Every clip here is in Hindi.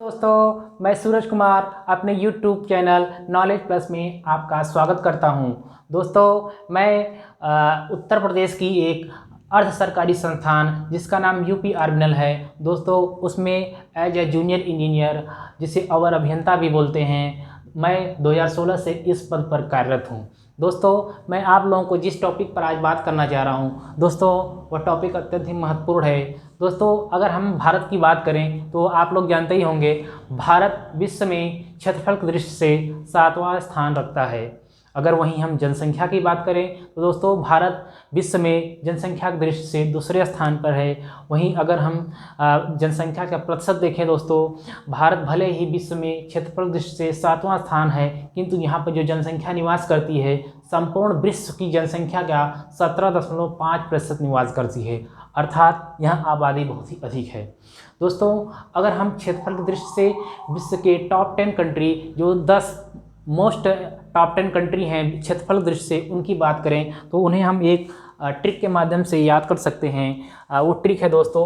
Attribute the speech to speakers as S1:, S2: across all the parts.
S1: दोस्तों, मैं सूरज कुमार अपने YouTube चैनल नॉलेज प्लस में आपका स्वागत करता हूं। दोस्तों, मैं उत्तर प्रदेश की एक अर्ध सरकारी संस्थान जिसका नाम यूपी आर्मिनल है दोस्तों, उसमें एज ए जूनियर इंजीनियर जिसे अवर अभियंता भी बोलते हैं, मैं 2016 से इस पद पर कार्यरत हूं। दोस्तों, मैं आप लोगों को जिस टॉपिक पर आज बात करना चाह रहा हूं दोस्तों, वह टॉपिक अत्यंत ही महत्वपूर्ण है। दोस्तों, अगर हम भारत की बात करें तो आप लोग जानते ही होंगे, भारत विश्व में क्षेत्रफल की दृष्टि से 7वां स्थान रखता है। अगर वहीं हम जनसंख्या की बात करें तो दोस्तों, भारत विश्व में जनसंख्या की दृष्टि से दूसरे स्थान पर है। वहीं अगर हम जनसंख्या का प्रतिशत देखें दोस्तों, भारत भले ही विश्व में क्षेत्रफल की दृष्टि से 7वां स्थान है, किंतु यहाँ पर जो जनसंख्या निवास करती है, संपूर्ण विश्व की जनसंख्या का 17.5% निवास करती है, अर्थात यहाँ आबादी बहुत ही अधिक है। दोस्तों, अगर हम क्षेत्रफल की दृष्टि से विश्व के टॉप 10 कंट्री, जो 10 मोस्ट टॉप 10 कंट्री हैं क्षेत्रफल की दृष्टि से, उनकी बात करें तो उन्हें हम एक ट्रिक के माध्यम से याद कर सकते हैं। वो ट्रिक है दोस्तों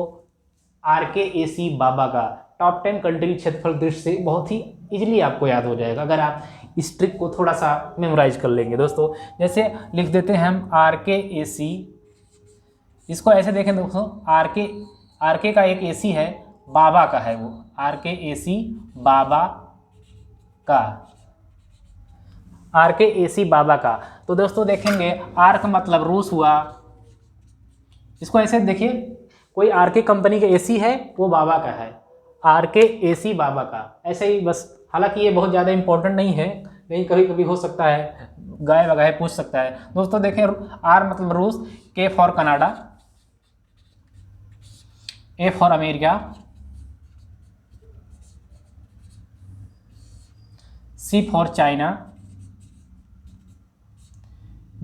S1: RKAC बाबा का। टॉप 10 कंट्री क्षेत्रफल की दृष्टि से बहुत ही इजीली आपको याद हो जाएगा अगर आप इस ट्रिक को थोड़ा सा मेमोराइज कर लेंगे। दोस्तों, जैसे लिख देते हैं हम RKAC, इसको ऐसे देखें दोस्तों, आर के का एक AC है, बाबा का है, वो RKAC बाबा का, RKAC बाबा का। तो दोस्तों देखेंगे, आर का मतलब रूस हुआ। इसको ऐसे देखिए, कोई RK कंपनी का AC है, वो बाबा का है, RKAC बाबा का, ऐसे ही बस। हालांकि ये बहुत ज़्यादा इंपॉर्टेंट नहीं है, लेकिन कभी कभी हो सकता है, गाय वगैरह पूछ सकता है। दोस्तों देखें, R मतलब रूस, K for Canada, A for America, C for China,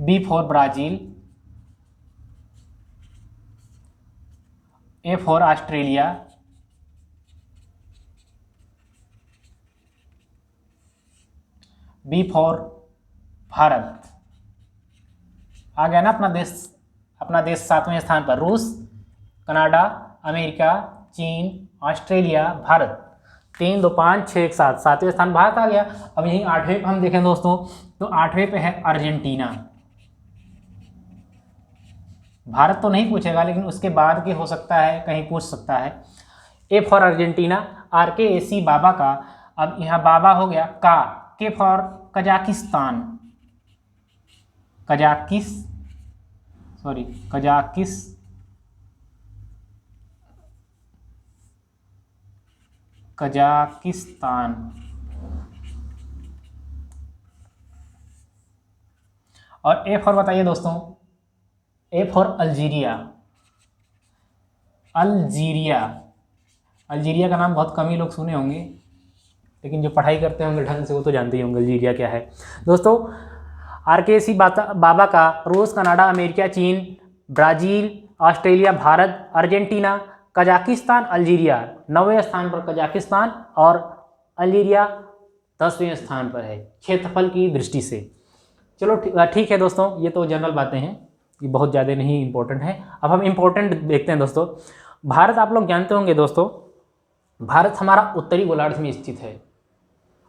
S1: B for Brazil, A for Australia, B for Bharat. आ गया ना अपना देश 7वें स्थान पर। रूस, कनाडा, अमेरिका, चीन, ऑस्ट्रेलिया, भारत। 3, 2, 5, 6, 7, 7वें स्थान भारत आ गया। अब यहीं 8वें पे हम देखें दोस्तों, तो 8वें पे है अर्जेंटीना। भारत तो नहीं पूछेगा, लेकिन उसके बाद के हो सकता है, कहीं पूछ सकता है। A फॉर अर्जेंटीना, RKAC बाबा का। अब यहाँ बाबा हो गया, K फॉर कजाकिस्तान, कजाकिस्तान। और A फॉर बताइए दोस्तों, A फॉर अल्जीरिया। अल्जीरिया का नाम बहुत कम ही लोग सुने होंगे, लेकिन जो पढ़ाई करते होंगे ढंग से वो तो जानते ही होंगे अल्जीरिया क्या है। दोस्तों, RKAC बाबा का रूस, कनाडा, अमेरिका, चीन, Brazil, Australia, Bharat, Argentina, Kazakhstan, Algeria. 9वें स्थान पर कजाकिस्तान और अल्जीरिया 10वें स्थान पर है क्षेत्रफल की दृष्टि से। चलो ठीक है दोस्तों, ये तो जनरल बातें हैं, ये बहुत ज़्यादा नहीं इम्पोर्टेंट है। अब हम इम्पोर्टेंट देखते हैं दोस्तों। भारत, आप लोग जानते होंगे दोस्तों, भारत हमारा उत्तरी गोलार्ध में स्थित है।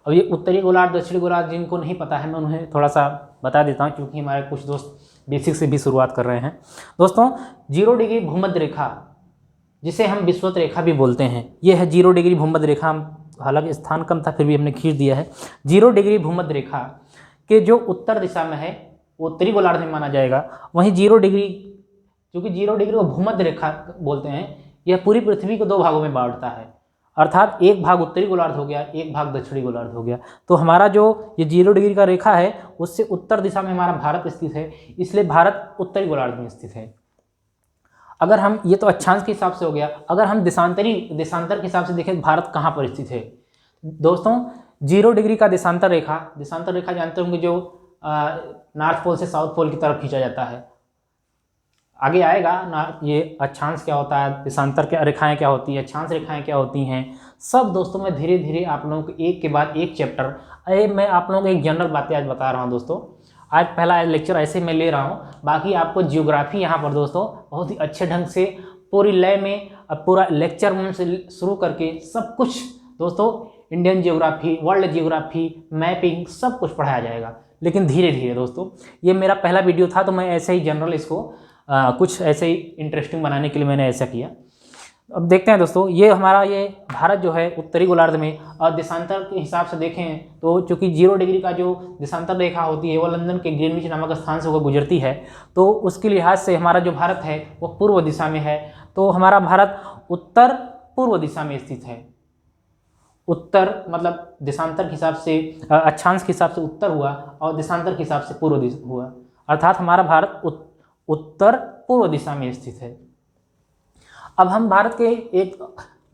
S1: अब ये उत्तरी गोलार्ध, दक्षिणी गोलार्ध जिनको नहीं पता है, मैं उन्हें थोड़ा सा बता देता हूँ, क्योंकि हमारे कुछ दोस्त बेसिक से भी शुरुआत कर रहे हैं। दोस्तों, 0 डिग्री भूमध्य रेखा, जिसे हम विषुवत रेखा भी बोलते हैं, ये है 0 डिग्री भूमध्य रेखा। हालांकि स्थान कम था, फिर भी हमने खींच दिया है। 0 डिग्री भूमध्य रेखा के जो उत्तर दिशा में है, वो उत्तरी गोलार्ध में माना जाएगा। वहीं 0 डिग्री, क्योंकि 0 डिग्री को भूमध्य रेखा बोलते हैं, यह पूरी पृथ्वी को 2 भागों में बांटता है, अर्थात एक भाग उत्तरी गोलार्ध हो गया, एक भाग दक्षिणी गोलार्ध हो गया। तो हमारा जो ये 0 डिग्री का रेखा है, उससे उत्तर दिशा में हमारा भारत स्थित है, इसलिए भारत उत्तरी गोलार्ध में स्थित है। अगर हम, ये तो अक्षांश के हिसाब से हो गया, अगर हम देशांतर के हिसाब से देखें, भारत कहाँ पर स्थित है दोस्तों, 0 डिग्री का देशांतर रेखा जानते होंगे, जो नॉर्थ पोल से साउथ पोल की तरफ खींचा जाता है। आगे आएगा ना, ये अक्षांश क्या होता है, देशांतर क्या रेखाएं क्या होती हैं, अक्षांश रेखाएं क्या होती हैं, सब दोस्तों मैं धीरे धीरे आप लोगों को एक के बाद एक चैप्टर, मैं आप लोगों को एक जनरल बातें आज बता रहा हूँ दोस्तों। आज पहला लेक्चर ऐसे मैं ले रहा हूँ, बाकी आपको जियोग्राफी यहाँ पर दोस्तों बहुत ही अच्छे ढंग से पूरी लय में, अब पूरा लेक्चर से शुरू करके सब कुछ दोस्तों Indian geography, world geography, mapping सब कुछ पढ़ाया जाएगा, लेकिन धीरे धीरे। दोस्तों ये मेरा पहला वीडियो था, तो मैं ऐसे ही जनरल इसको कुछ ऐसे ही इंटरेस्टिंग बनाने के लिए मैंने ऐसा किया। अब देखते हैं दोस्तों, ये हमारा ये भारत जो है उत्तरी गोलार्ध में, और देशांतर के हिसाब से देखें तो चूँकि 0 डिग्री का जो देशांतर रेखा होती है वो लंदन के ग्रीनविच नामक स्थान से होकर गुजरती है, तो उसके लिहाज से हमारा जो भारत है वो पूर्व दिशा में है। तो हमारा भारत उत्तर पूर्व दिशा में स्थित है। उत्तर मतलब देशांतर के हिसाब से, अक्षांश के हिसाब से उत्तर हुआ, और देशांतर के हिसाब से पूर्व दिशा हुआ, अर्थात हमारा भारत उत्तर पूर्व दिशा में स्थित है। अब हम भारत के एक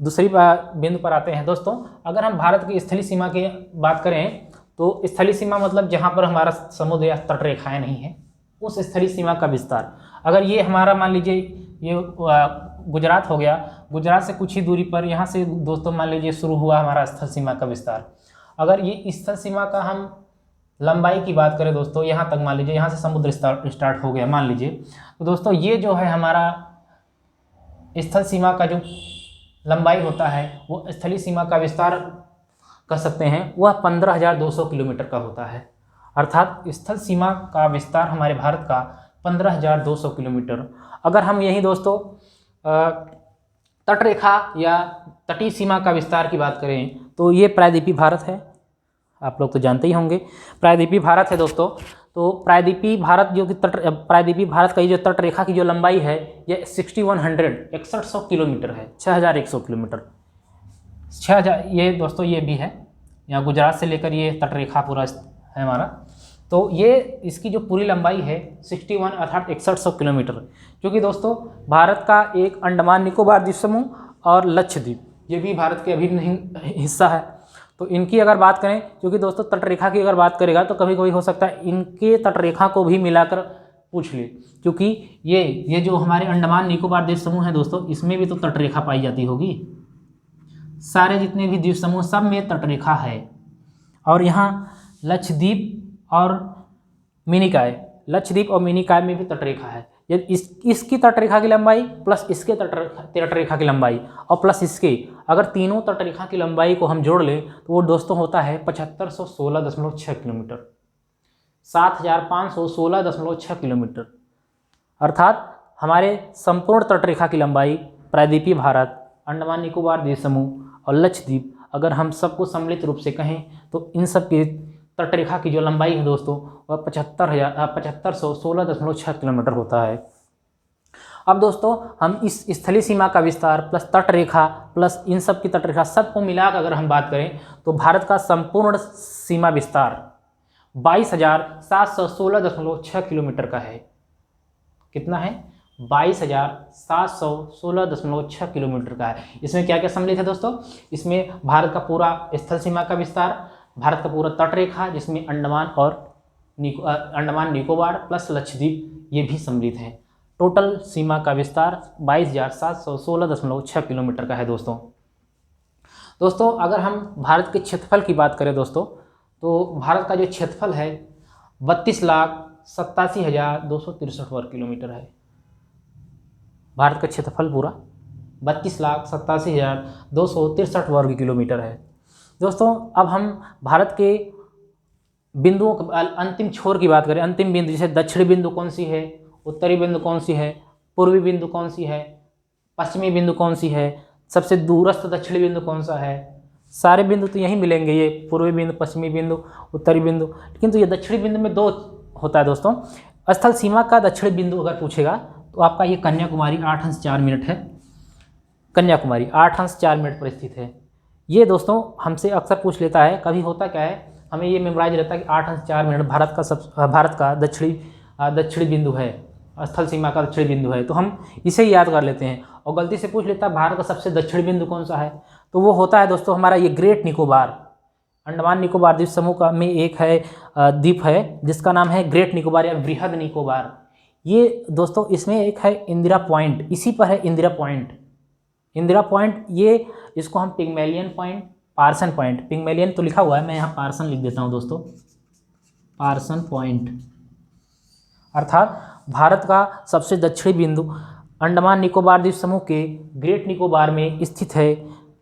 S1: दूसरी बिंदु पर आते हैं। दोस्तों अगर हम भारत की स्थलीय सीमा की बात करें तो स्थलीय सीमा मतलब जहाँ पर हमारा समुद्र या तट रेखाएँ नहीं है, उस स्थलीय सीमा का विस्तार। अगर ये हमारा मान लीजिए ये गुजरात हो गया, गुजरात से कुछ ही दूरी पर यहाँ से दोस्तों मान लीजिए शुरू हुआ हमारा स्थल सीमा का विस्तार। अगर ये स्थल सीमा का हम लंबाई की बात करें दोस्तों, यहाँ तक मान लीजिए यहाँ से समुद्र स्टार्ट हो गया मान लीजिए, तो दोस्तों ये जो है हमारा स्थल सीमा का जो लंबाई होता है वो स्थलीय सीमा का विस्तार कह सकते हैं, वह 15,200 किलोमीटर का होता है। अर्थात स्थल सीमा का विस्तार हमारे भारत का 15,200 किलोमीटर। अगर हम यही दोस्तों तट रेखा या तटीय सीमा का विस्तार की बात करें तो ये प्रायद्वीपीय भारत है, आप लोग तो जानते ही होंगे प्रायद्वीपीय भारत है दोस्तों। तो प्रायद्वीपीय भारत जो कि प्रायद्वीपीय भारत का ये जो तट रेखा की जो लंबाई है ये 6100 किलोमीटर है, 6100 किलोमीटर, 6000 ये दोस्तों ये भी है, यहाँ गुजरात से लेकर ये तट रेखा पूरा है हमारा। तो ये इसकी जो पूरी लंबाई है 61 अर्थात 6100 किलोमीटर, क्योंकि दोस्तों भारत का एक अंडमान निकोबार द्वीप समूह और लक्षद्वीप ये भी भारत के अभिन्न हिस्सा है। तो इनकी अगर बात करें, क्योंकि दोस्तों तट रेखा की अगर बात करेगा तो कभी कभी हो सकता है इनके तट रेखा को भी मिलाकर पूछ ले, क्योंकि ये जो हमारे अंडमान निकोबार द्वीप समूह है दोस्तों, इसमें भी तो तट रेखा पाई जाती होगी। सारे जितने भी द्वीप समूह सब में तट रेखा है, और यहाँ लक्षद्वीप और मिनिकॉय, लक्षद्वीप और मिनिकॉय में भी तटरेखा है। यदि इसकी तटरेखा की लंबाई प्लस इसके तटरेखा की लंबाई और प्लस इसके, अगर तीनों तटरेखा की लंबाई को हम जोड़ लें तो वो दोस्तों होता है 7516.6 किलोमीटर, 7516.6 किलोमीटर। अर्थात हमारे संपूर्ण तटरेखा की लंबाई प्रायद्वीपीय भारत, अंडमान निकोबार द्वीप समूह और लक्षद्वीप, अगर हम सबको सम्मिलित रूप से कहें तो इन सब की तटरेखा की जो लंबाई है दोस्तों वह 7516.6 किलोमीटर होता है। अब दोस्तों हम इस स्थलीय सीमा का विस्तार प्लस तटरेखा प्लस इन सब की तटरेखा सबको मिलाकर अगर हम बात करें तो भारत का संपूर्ण सीमा विस्तार 22,716.6 किलोमीटर का है। कितना है? 22,716.6 किलोमीटर का है। इसमें क्या क्या सम्मिलित है दोस्तों? इसमें भारत का पूरा स्थल सीमा का विस्तार, भारत का पूरा तटरेखा जिसमें अंडमान निकोबार प्लस लक्षद्वीप ये भी सम्मिलित हैं। टोटल सीमा का विस्तार 22,716.6 किलोमीटर का है दोस्तों। अगर हम भारत के क्षेत्रफल की बात करें दोस्तों, तो भारत का जो क्षेत्रफल है 32,87,263 वर्ग किलोमीटर है। भारत का क्षेत्रफल पूरा 32,87,263 वर्ग किलोमीटर है दोस्तों। अब हम भारत के बिंदुओं अंतिम छोर की बात करें, अंतिम बिंदु जैसे दक्षिणी बिंदु कौन सी है, उत्तरी बिंदु कौन सी है, पूर्वी बिंदु कौन सी है, पश्चिमी बिंदु कौन सी है, सबसे दूरस्थ दक्षिणी बिंदु कौन सा है, सारे बिंदु तो यहीं मिलेंगे, ये पूर्वी बिंदु, पश्चिमी बिंदु, उत्तरी बिंदु। किंतु ये दक्षिणी बिंदु में दो होता है दोस्तों। स्थल सीमा का दक्षिणी बिंदु अगर पूछेगा तो आपका ये कन्याकुमारी 8:04 है। कन्याकुमारी 8:04 पर स्थित है। ये दोस्तों हमसे अक्सर पूछ लेता है, कभी होता क्या है हमें ये मेमोराइज रहता है कि 8:04 भारत का दक्षिणी बिंदु है, स्थल सीमा का दक्षिणी बिंदु है, तो हम इसे याद कर लेते हैं। और गलती से पूछ लेता है भारत का सबसे दक्षिणी बिंदु कौन सा है, तो वो होता है दोस्तों हमारा ये ग्रेट निकोबार, अंडमान निकोबार द्वीप समूह का में एक है द्वीप है जिसका नाम है ग्रेट निकोबार या बृहद निकोबार। ये दोस्तों इसमें एक है इंदिरा पॉइंट, इसी पर है इंदिरा पॉइंट। ये इसको हम पिग्मेलियन पॉइंट, पार्सन पॉइंट, पिग्मेलियन तो लिखा हुआ है, मैं यहाँ पार्सन लिख देता हूँ दोस्तों, पार्सन पॉइंट। अर्थात भारत का सबसे दक्षिणी बिंदु अंडमान निकोबार द्वीप समूह के ग्रेट निकोबार में स्थित है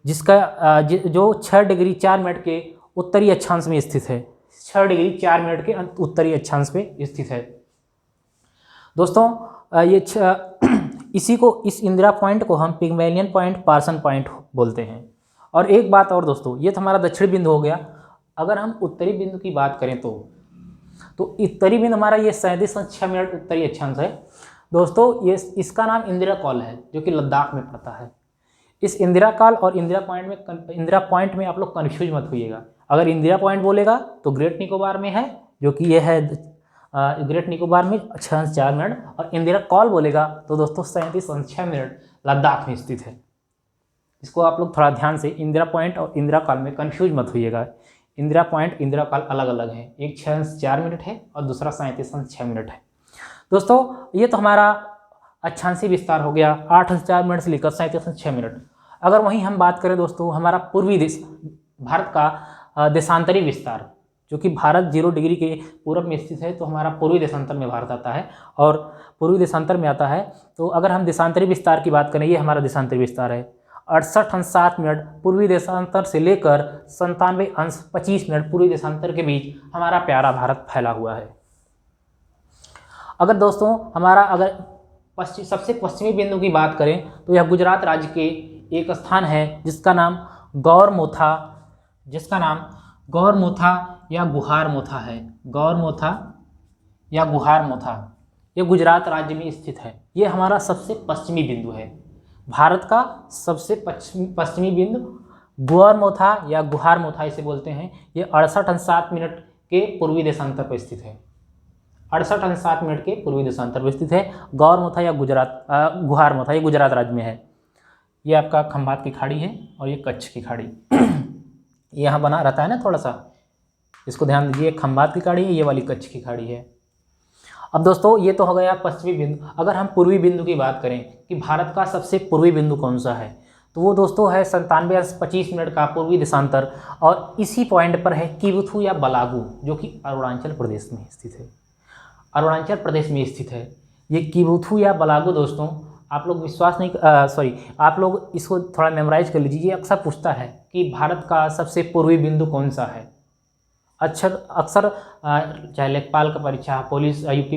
S1: जो 6 डिग्री 4 मिनट के उत्तरी अक्षांश में स्थित है। 6 डिग्री 4 मिनट के उत्तरी अक्षांश पे स्थित है। दोस्तों इस इंदिरा पॉइंट को हम पिग्मेलियन पॉइंट, पार्सन पॉइंट बोलते हैं। और एक बात और दोस्तों, ये तो हमारा दक्षिणी बिंदु हो गया। अगर हम उत्तरी बिंदु की बात करें तो उत्तरी बिंदु हमारा ये 37.6 मिनट उत्तरी अक्षांश है। दोस्तों इसका नाम इंदिरा कॉल है, जो कि लद्दाख में पड़ता है। इस इंदिरा कॉल और इंदिरा पॉइंट में आप लोग कन्फ्यूज मत होइएगा। अगर इंदिरा पॉइंट बोलेगा तो ग्रेट निकोबार में है, जो कि ये है ग्रेट निकोबार में 6.4 मिनट, और इंदिरा कॉल बोलेगा तो दोस्तों 37.6 मिनट लद्दाख में स्थित है। इसको आप लोग थोड़ा ध्यान से, इंदिरा पॉइंट और इंदिरा कॉल में कन्फ्यूज मत होइएगा। इंदिरा पॉइंट, इंदिरा कॉल अलग अलग हैं, एक 6.4 मिनट है और दूसरा 37.6 मिनट है। दोस्तों ये तो हमारा अक्षांशीय विस्तार हो गया 8.4 मिनट से लेकर 37.6 मिनट। अगर वहीं हम बात करें दोस्तों हमारा भारत का देशांतरी विस्तार, जो कि भारत 0 डिग्री के पूरब में स्थित है, तो हमारा पूर्वी देशांतर में भारत आता है और पूर्वी देशांतर में आता है। तो अगर हम देशांतरी विस्तार की बात करें, ये हमारा देशांतरी विस्तार है 68.7 मिनट पूर्वी देशांतर से लेकर 97.25 मिनट पूर्वी देशांतर के बीच हमारा प्यारा भारत फैला हुआ है। अगर दोस्तों हमारा सबसे पश्चिमी बिंदु की बात करें तो यह गुजरात राज्य के एक स्थान है जिसका नाम गौरमोथा या गुहारमोथा है। गौरमोथा या गुहारमोथा, ये गुजरात राज्य में स्थित है। ये हमारा सबसे पश्चिमी बिंदु है, भारत का सबसे पश्चिमी बिंदु गौरमोथा या गुहारमोथा इसे बोलते हैं। ये 68.7 मिनट के पूर्वी देशांतर पर स्थित है। 68.7 मिनट के पूर्वी देशांतर पर स्थित है गौरमोथा या गुहारमोथा, ये गुजरात राज्य में है। ये आपका खंभात की खाड़ी है और ये कच्छ की खाड़ी ये यहाँ बना रहता है ना, थोड़ा सा इसको ध्यान दीजिए। खंभात की खाड़ी है, ये वाली कच्छ की खाड़ी है। अब दोस्तों ये तो हो गया पश्चिमी बिंदु। अगर हम पूर्वी बिंदु की बात करें कि भारत का सबसे पूर्वी बिंदु कौन सा है, तो वो दोस्तों है 97.25 मिनट का पूर्वी देशांतर, और इसी पॉइंट पर है किबुथु या बलागू, जो कि अरुणाचल प्रदेश में स्थित है। अरुणाचल प्रदेश में स्थित है ये किबुथु या बलागू। दोस्तों आप लोग आप लोग इसको थोड़ा मेमोराइज कर लीजिए। ये अक्सर पूछता है कि भारत का सबसे पूर्वी बिंदु कौन सा है। अक्सर चाहे लेखपाल का परीक्षा, पुलिस, यूपी